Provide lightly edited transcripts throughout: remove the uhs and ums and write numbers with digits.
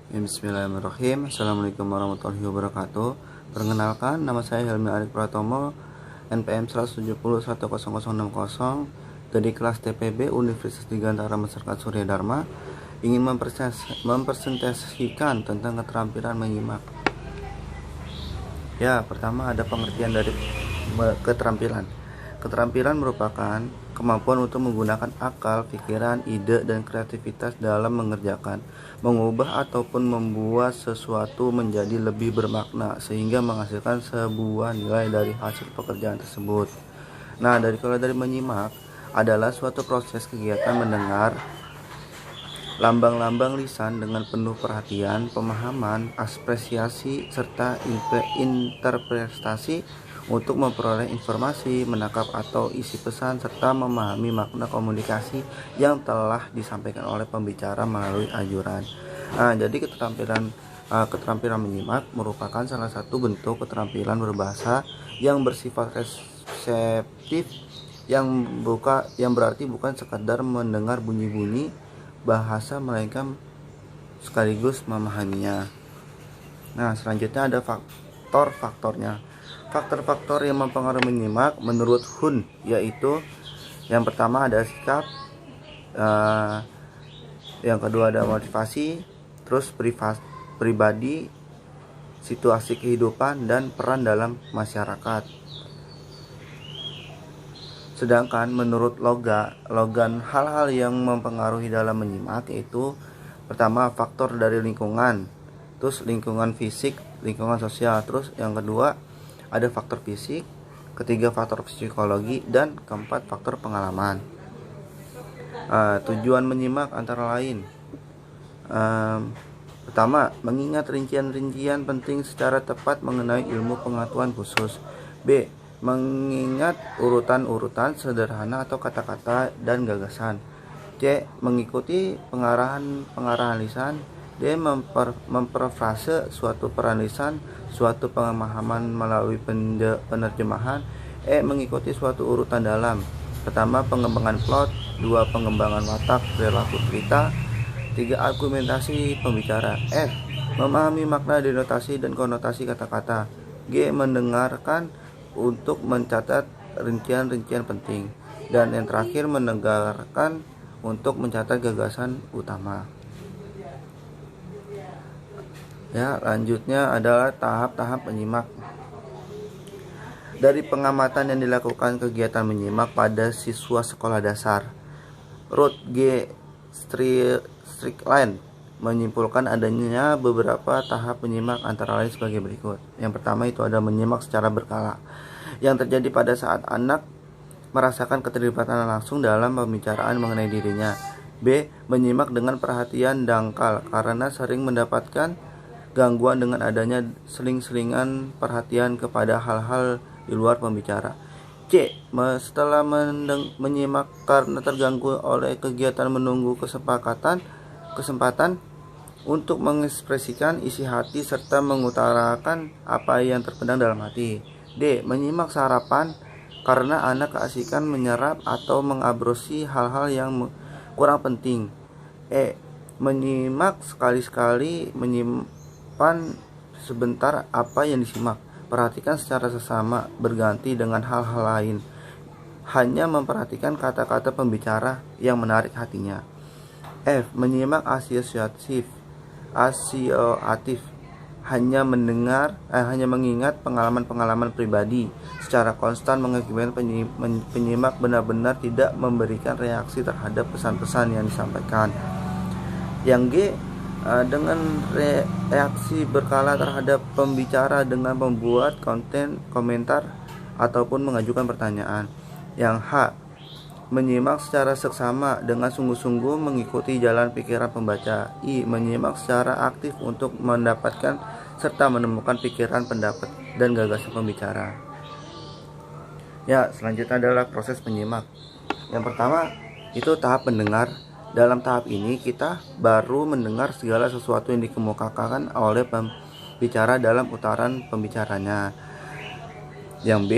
Bismillahirrahmanirrahim. Assalamualaikum warahmatullahi wabarakatuh. Perkenalkan, nama saya Helmi Arik Pratomo, NPM 1701060 dari kelas TPB Universitas Digantara Masyarakat Surya Dharma, ingin mempresentasikan tentang keterampilan menyimak. Ya, pertama ada pengertian dari keterampilan. Keterampilan merupakan kemampuan untuk menggunakan akal, pikiran, ide, dan kreativitas dalam mengerjakan, mengubah ataupun membuat sesuatu menjadi lebih bermakna sehingga menghasilkan sebuah nilai dari hasil pekerjaan tersebut. Nah, kalau dari menyimak adalah suatu proses kegiatan mendengar lambang-lambang lisan dengan penuh perhatian, pemahaman, apresiasi, serta interpretasi untuk memperoleh informasi, menangkap atau isi pesan, serta memahami makna komunikasi yang telah disampaikan oleh pembicara melalui ajuran. Nah, jadi keterampilan menyimak merupakan salah satu bentuk keterampilan berbahasa yang bersifat reseptif, yang berarti bukan sekadar mendengar bunyi-bunyi bahasa, melainkan sekaligus memahaminya. Nah, selanjutnya ada faktor-faktornya. Faktor-faktor yang mempengaruhi menyimak menurut Hun yaitu yang pertama ada sikap, yang kedua ada motivasi, terus pribadi, situasi kehidupan, dan peran dalam masyarakat. Sedangkan menurut Logan hal-hal yang mempengaruhi dalam menyimak yaitu pertama faktor dari lingkungan, terus lingkungan fisik, lingkungan sosial, terus yang kedua ada faktor fisik, ketiga faktor psikologi, dan keempat faktor pengalaman. Tujuan menyimak antara lain, pertama, mengingat rincian-rincian penting secara tepat mengenai ilmu pengetahuan khusus. B. Mengingat urutan-urutan sederhana atau kata-kata dan gagasan. C. Mengikuti pengarahan lisan. D. Memperfrase suatu penulisan, suatu pemahaman melalui penerjemahan. E. Mengikuti suatu urutan dalam. Pertama, pengembangan plot. 2. Pengembangan watak perilaku cerita. 3. Argumentasi pembicara. F. Memahami makna, denotasi, dan konotasi kata-kata. G. Mendengarkan untuk mencatat rincian-rincian penting. Dan yang terakhir, mendengarkan untuk mencatat gagasan utama. Ya, lanjutnya adalah tahap-tahap menyimak. Dari pengamatan yang dilakukan kegiatan menyimak pada siswa sekolah dasar, Ruth G. Strickland menyimpulkan adanya beberapa tahap menyimak antara lain sebagai berikut. Yang pertama itu ada menyimak secara berkala, yang terjadi pada saat anak merasakan keterlibatan langsung dalam pembicaraan mengenai dirinya. B. Menyimak dengan perhatian dangkal karena sering mendapatkan gangguan dengan adanya seling-selingan perhatian kepada hal-hal di luar pembicara. C. Setelah menyimak karena terganggu oleh kegiatan menunggu kesempatan untuk mengekspresikan isi hati serta mengutarakan apa yang terpendam dalam hati. D. Menyimak sarapan karena anak keasikan menyerap atau mengabrasi hal-hal yang kurang penting. E. Menyimak sekali-sekali menyimpan sebentar apa yang disimak. Perhatikan secara sesama berganti dengan hal-hal lain. Hanya memperhatikan kata-kata pembicara yang menarik hatinya. F. Menyimak asosiatif. Hanya mengingat pengalaman-pengalaman pribadi secara konstan, mengakibatkan penyimak benar-benar tidak memberikan reaksi terhadap pesan-pesan yang disampaikan. Yang G. Dengan reaksi berkala terhadap pembicara dengan membuat komentar ataupun mengajukan pertanyaan. Yang H. Menyimak secara seksama dengan sungguh-sungguh mengikuti jalan pikiran pembaca. I. Menyimak secara aktif untuk mendapatkan serta menemukan pikiran, pendapat, dan gagasan pembicara. Ya, selanjutnya adalah proses menyimak. Yang pertama itu tahap mendengar. Dalam tahap ini kita baru mendengar segala sesuatu yang dikemukakan oleh pembicara dalam utaran pembicaranya. Yang B,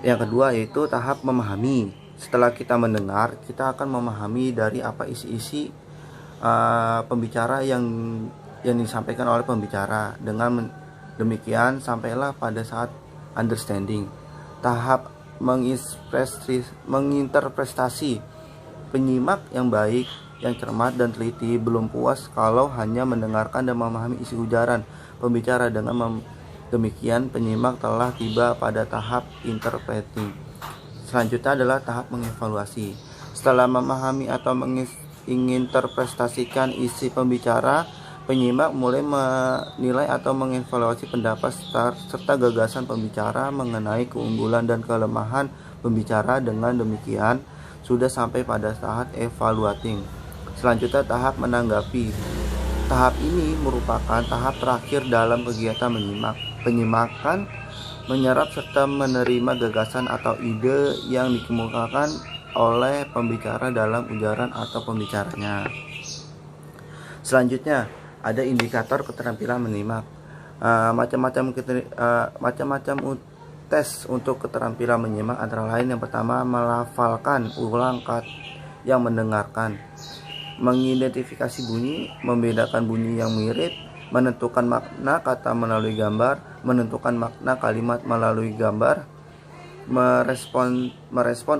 yang kedua yaitu tahap memahami. Setelah kita mendengar, kita akan memahami dari apa isi-isi pembicara yang disampaikan oleh pembicara. Dengan demikian sampailah pada saat understanding, tahap menginterpretasi. Penyimak yang baik, yang cermat dan teliti belum puas kalau hanya mendengarkan dan memahami isi ujaran pembicara. Dengan demikian penyimak telah tiba pada tahap interpreting. Selanjutnya adalah tahap mengevaluasi. Setelah memahami atau menginterpretasikan isi pembicara, penyimak mulai menilai atau mengevaluasi pendapat serta gagasan pembicara mengenai keunggulan dan kelemahan pembicara. Dengan demikian sudah sampai pada tahap evaluating. Selanjutnya tahap menanggapi. Tahap ini merupakan tahap terakhir dalam kegiatan menyimak. Penyimakan menyerap serta menerima gagasan atau ide yang dikemukakan oleh pembicara dalam ujaran atau pembicaranya. Selanjutnya ada indikator keterampilan menyimak. Macam-macam tes untuk keterampilan menyimak antara lain: yang pertama, melafalkan ulang kata yang mendengarkan, mengidentifikasi bunyi, membedakan bunyi yang mirip, menentukan makna kata melalui gambar, menentukan makna kalimat melalui gambar, merespon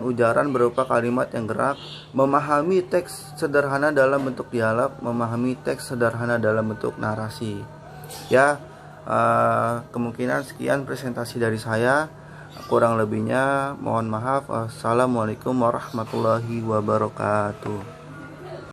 ujaran berupa kalimat yang gerak, memahami teks sederhana dalam bentuk dialog, memahami teks sederhana dalam bentuk narasi. Kemungkinan sekian presentasi dari saya. Kurang lebihnya mohon maaf. Assalamualaikum warahmatullahi wabarakatuh.